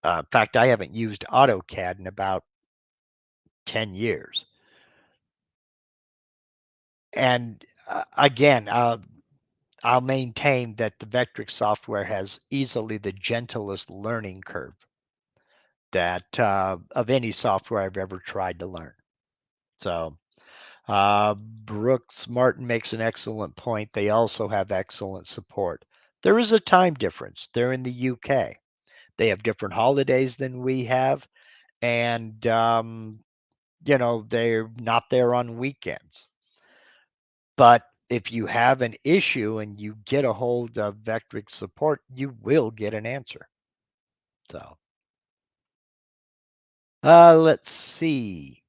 [SPEAKER 1] In fact, I haven't used AutoCAD in about 10 years. And again, I'll maintain that the Vectric software has easily the gentlest learning curve that of any software I've ever tried to learn. So Brooks Martin makes an excellent point. They also have excellent support. There is a time difference. They're in the UK. They have different holidays than we have, and they're not there on weekends. But if you have an issue and you get a hold of Vectric support, you will get an answer. So let's see.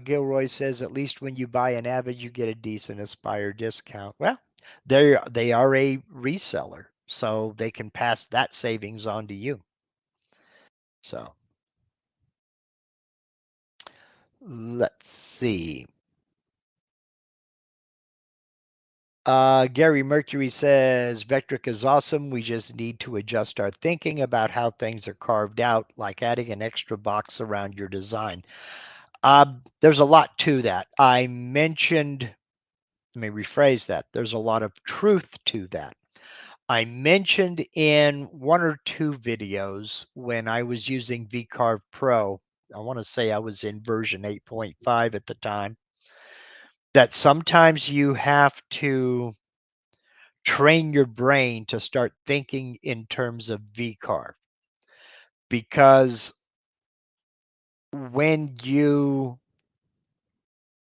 [SPEAKER 1] Gilroy says, at least when you buy an Avid, you get a decent Aspire discount. Well, they are a reseller, so they can pass that savings on to you. So let's see. Gary Mercury says, Vectric is awesome. We just need to adjust our thinking about how things are carved out, like adding an extra box around your design. There's a lot to that. Let me rephrase that. There's a lot of truth to that. I mentioned in one or two videos when I was using VCarve Pro, I want to say I was in version 8.5 at the time, that sometimes you have to train your brain to start thinking in terms of VCarve, because when you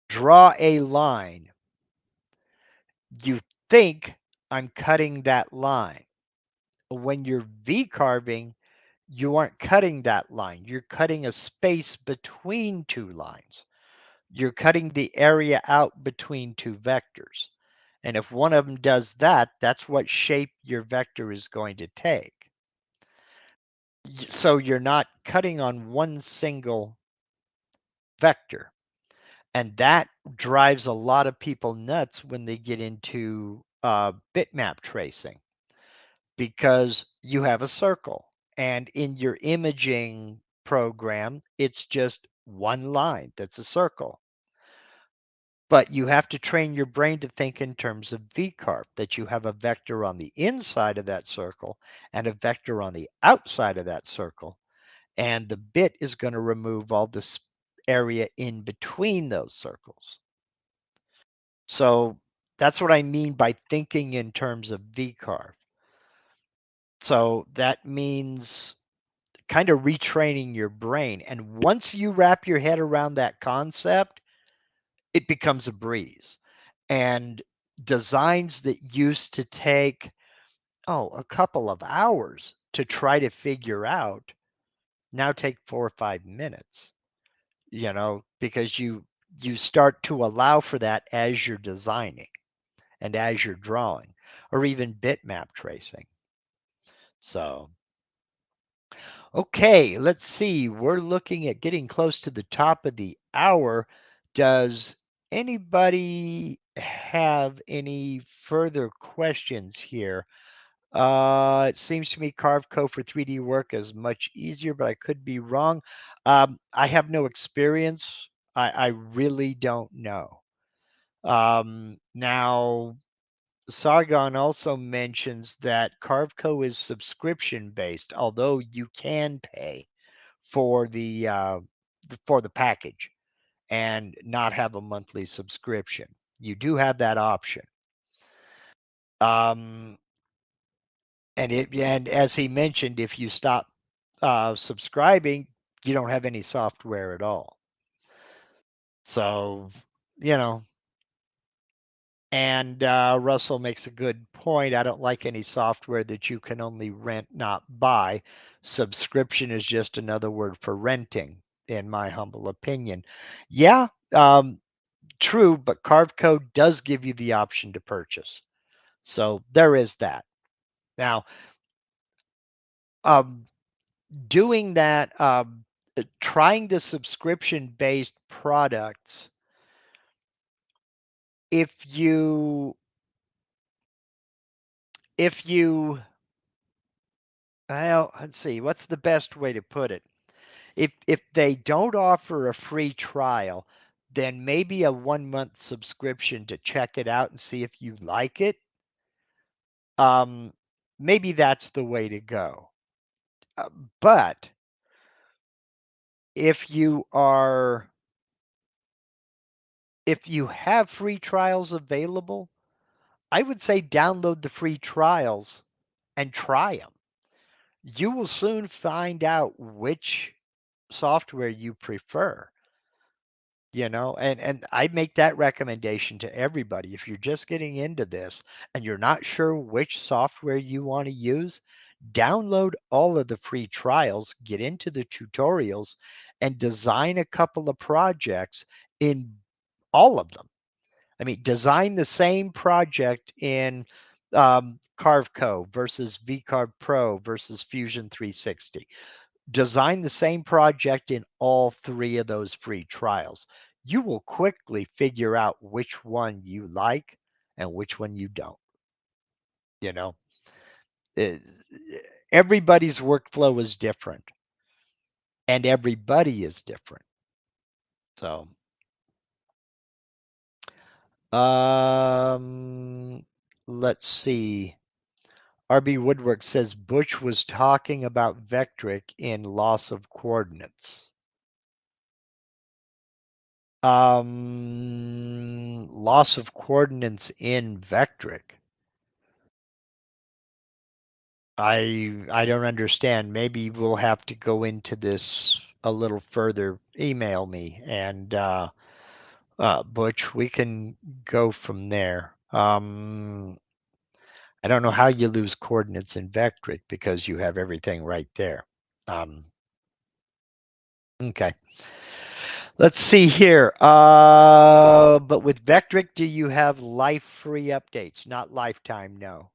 [SPEAKER 1] draw a line, you think I'm cutting that line. When you're V-carving, you aren't cutting that line. You're cutting a space between two lines. You're cutting the area out between two vectors. And if one of them does that, that's what shape your vector is going to take. So you're not cutting on one single vector. And that drives a lot of people nuts when they get into bitmap tracing, because you have a circle, and in your imaging program, it's just one line that's a circle. But you have to train your brain to think in terms of VCarve, that you have a vector on the inside of that circle and a vector on the outside of that circle. And the bit is going to remove all this area in between those circles. So that's what I mean by thinking in terms of VCarve. So that means kind of retraining your brain. And once you wrap your head around that concept, it becomes a breeze. And designs that used to take, a couple of hours to try to figure out now take 4 or 5 minutes, because you start to allow for that as you're designing and as you're drawing, or even bitmap tracing. So, okay, let's see. We're looking at getting close to the top of the hour. Does anybody have any further questions here? It seems to me Carve Code for 3D work is much easier, but I could be wrong. I have no experience. I really don't know. Now, Sargon also mentions that Carveco is subscription based, although you can pay for the package and not have a monthly subscription. You do have that option. And as he mentioned, if you stop subscribing, you don't have any software at all. So, you know, and Russell makes a good point. I don't like any software that you can only rent, not buy. Subscription is just another word for renting, in my humble opinion. Yeah, true, but Carve Code does give you the option to purchase. So there is that. Now, doing that, trying the subscription-based products, if you well, let's see, what's the best way to put it? If they don't offer a free trial, then maybe a 1-month subscription to check it out and see if you like it. Maybe that's the way to go. But if you have free trials available, I would say download the free trials and try them. You will soon find out which software you prefer, and I make that recommendation to everybody. If you're just getting into this and you're not sure which software you want to use, Download all of the free trials, get into the tutorials, and design a couple of projects in all of them. I mean, design the same project in CarveCo versus VCarve Pro versus Fusion 360. Design the same project in all three of those free trials. You will quickly figure out which one you like and which one you don't. You know, it, everybody's workflow is different and everybody is different. So, let's see. RB Woodwork says Butch was talking about Vectric in loss of coordinates. Loss of coordinates in Vectric. I don't understand. Maybe we'll have to go into this a little further. Email me and Butch, we can go from there. I don't know how you lose coordinates in Vectric because you have everything right there. Okay. Let's see here. But with Vectric, do you have life-free updates? Not lifetime, no.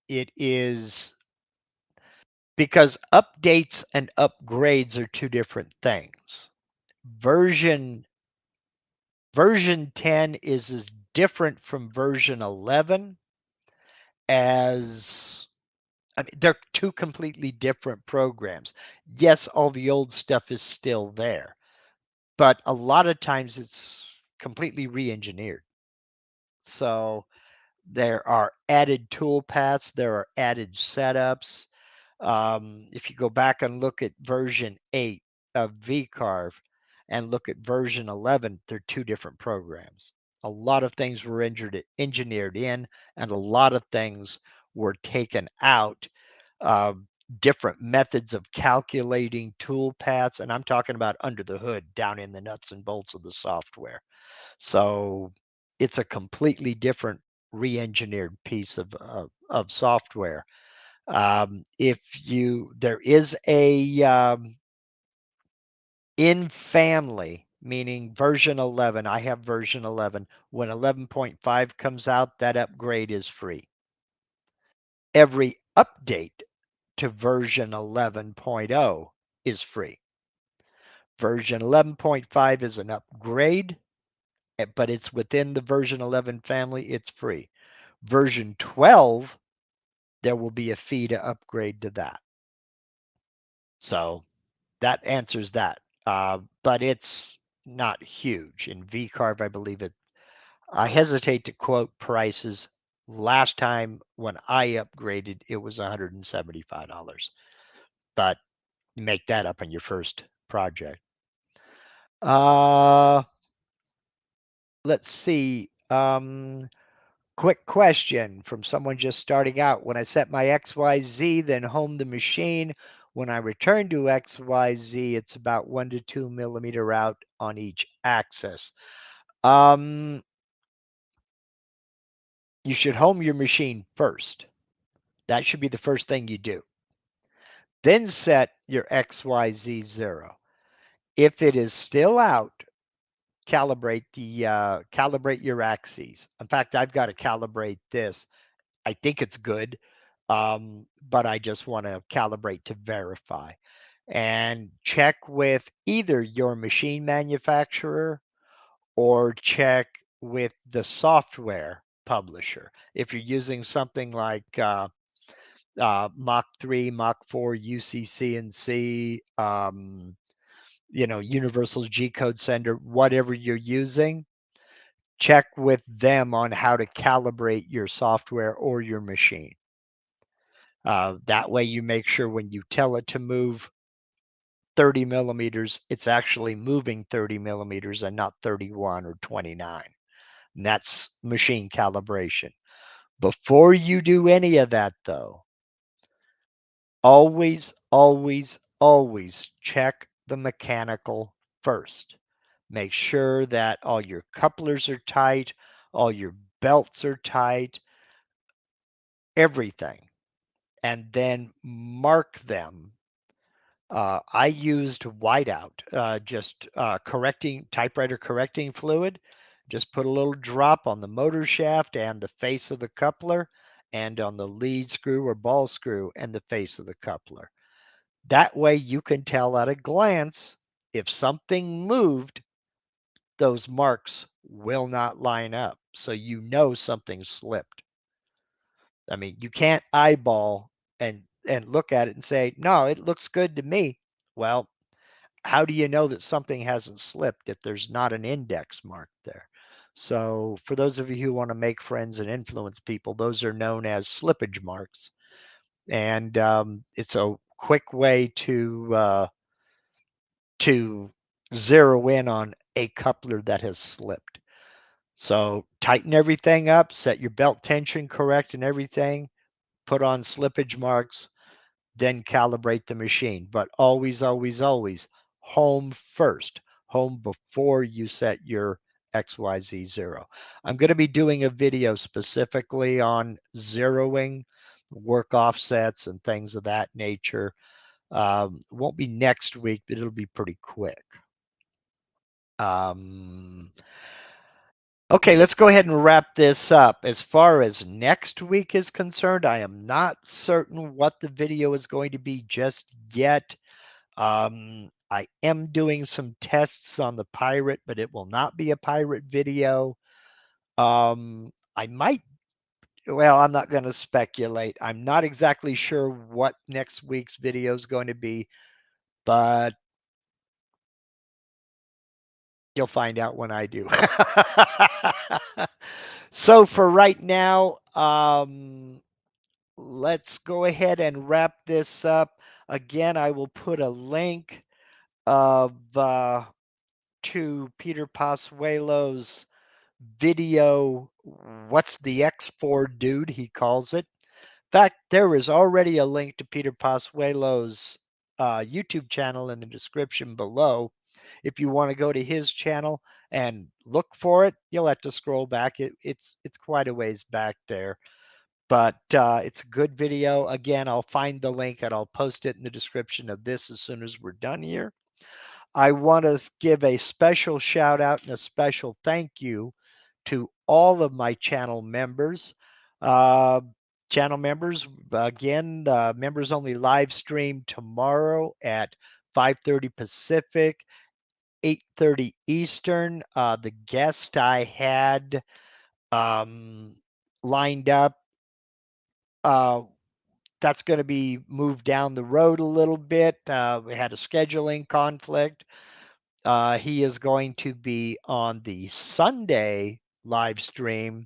[SPEAKER 1] It is because updates and upgrades are two different things. Version 10 is as different from version 11 as I mean, they're two completely different programs. Yes, all the old stuff is still there, but a lot of times it's completely re-engineered. So there are added tool paths, there are added setups. If you go back and look at version 8 of VCarve and look at version 11, they're two different programs. A lot of things were engineered in, and a lot of things were taken out. Different methods of calculating tool paths, and I'm talking about under the hood, down in the nuts and bolts of the software. So it's a completely different re-engineered piece of software. There is a in family, meaning version 11. I have version 11. When 11.5 comes out, that upgrade is free. Every update to version 11.0 is free. Version 11.5 is an upgrade, but it's within the version 11 family. It's free. Version 12, there will be a fee to upgrade to that. So that answers that. But it's not huge. In VCarve, I believe I hesitate to quote prices. Last time when I upgraded, it was $175. But you make that up on your first project. Let's see. Quick question from someone just starting out. When I set my XYZ, then home the machine, when I return to XYZ, it's about 1 to 2 millimeter out on each axis. You should home your machine first. That should be the first thing you do. Then set your XYZ 0. If it is still out, calibrate your axes. In fact, I've got to calibrate this. I think it's good, but I just want to calibrate to verify. And check with either your machine manufacturer or check with the software publisher. If you're using something like Mach 3, Mach 4, UCC&C, Universal G-Code Sender, whatever you're using, check with them on how to calibrate your software or your machine. That way you make sure when you tell it to move 30 millimeters, it's actually moving 30 millimeters and not 31 or 29. And that's machine calibration. Before you do any of that, though, always, always, always check the mechanical first. Make sure that all your couplers are tight, all your belts are tight, everything. and then mark them. I used whiteout, just typewriter correcting fluid. Just put a little drop on the motor shaft and the face of the coupler, and on the lead screw or ball screw and the face of the coupler. That way you can tell at a glance if something moved, those marks will not line up. So you know something slipped. I mean, you can't eyeball and look at it and say, "No, it looks good to me." Well, how do you know that something hasn't slipped if there's not an index mark there? So for those of you who want to make friends and influence people, those are known as slippage marks. And it's a quick way to zero in on a coupler that has slipped. So tighten everything up, set your belt tension correct and everything, put on slippage marks, then calibrate the machine. But always, always, always home first, home before you set your XYZ zero. I'm going to be doing a video specifically on zeroing, work offsets, and things of that nature. Won't be next week, but it'll be pretty quick. Okay, let's go ahead and wrap this up. As far as next week is concerned, I am not certain what the video is going to be just yet. I am doing some tests on the Pirate, but it will not be a Pirate video. I might, well, I'm not going to speculate. I'm not exactly sure what next week's video is going to be, but you'll find out when I do. So for right now, let's go ahead and wrap this up. Again, I will put a link of to Peter Passuelo's video, What's the X4 Dude, he calls it. In fact, there is already a link to Peter Passuelo's YouTube channel in the description below. If you want to go to his channel and look for it, you'll have to scroll back. It's quite a ways back there. But it's a good video. Again, I'll find the link and I'll post it in the description of this as soon as we're done here. I want to give a special shout out and a special thank you to all of my channel members. Channel members, again, members only live stream tomorrow at 5:30 Pacific, 8:30 Eastern. The guest I had lined up, that's going to be moved down the road a little bit. We had a scheduling conflict. He is going to be on the Sunday live stream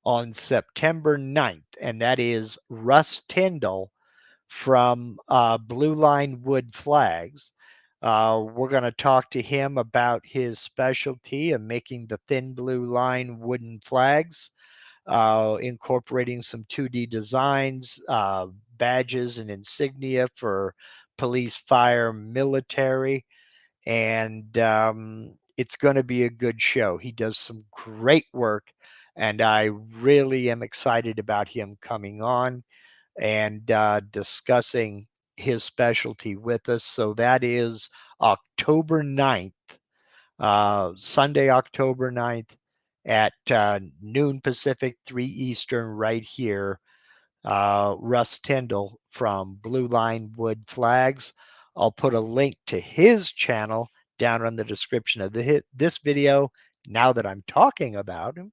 [SPEAKER 1] on September 9th, and that is Russ Tyndall from Blue Line Wood Flags. We're going to talk to him about his specialty of making the thin blue line wooden flags, incorporating some 2D designs, badges and insignia for police, fire, military, and it's going to be a good show. He does some great work, and I really am excited about him coming on and discussing his specialty with us. So that is October 9th, Sunday, October 9th at noon Pacific, 3 Eastern, right here. Russ Tyndall from Blue Line Wood Flags. I'll put a link to his channel down in the description of this video now that I'm talking about him.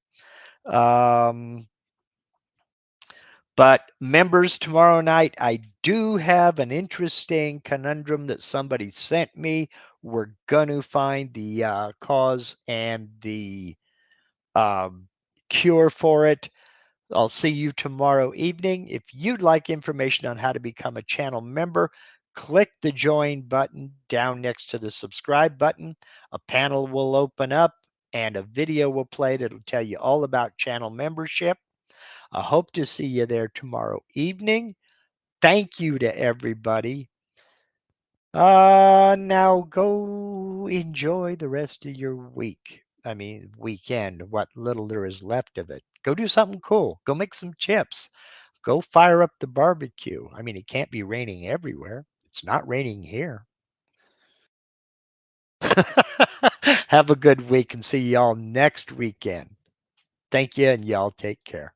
[SPEAKER 1] But members, tomorrow night, I do have an interesting conundrum that somebody sent me. We're going to find the cause and the cure for it. I'll see you tomorrow evening. If you'd like information on how to become a channel member, click the join button down next to the subscribe button. A panel will open up and a video will play that'll tell you all about channel membership. I hope to see you there tomorrow evening. Thank you to everybody. Now go enjoy the rest of your week. I mean, weekend, what little there is left of it. Go do something cool. Go make some chips. go fire up the barbecue. I mean, it can't be raining everywhere. It's not raining here. Have a good week and see y'all next weekend. Thank you, and y'all take care.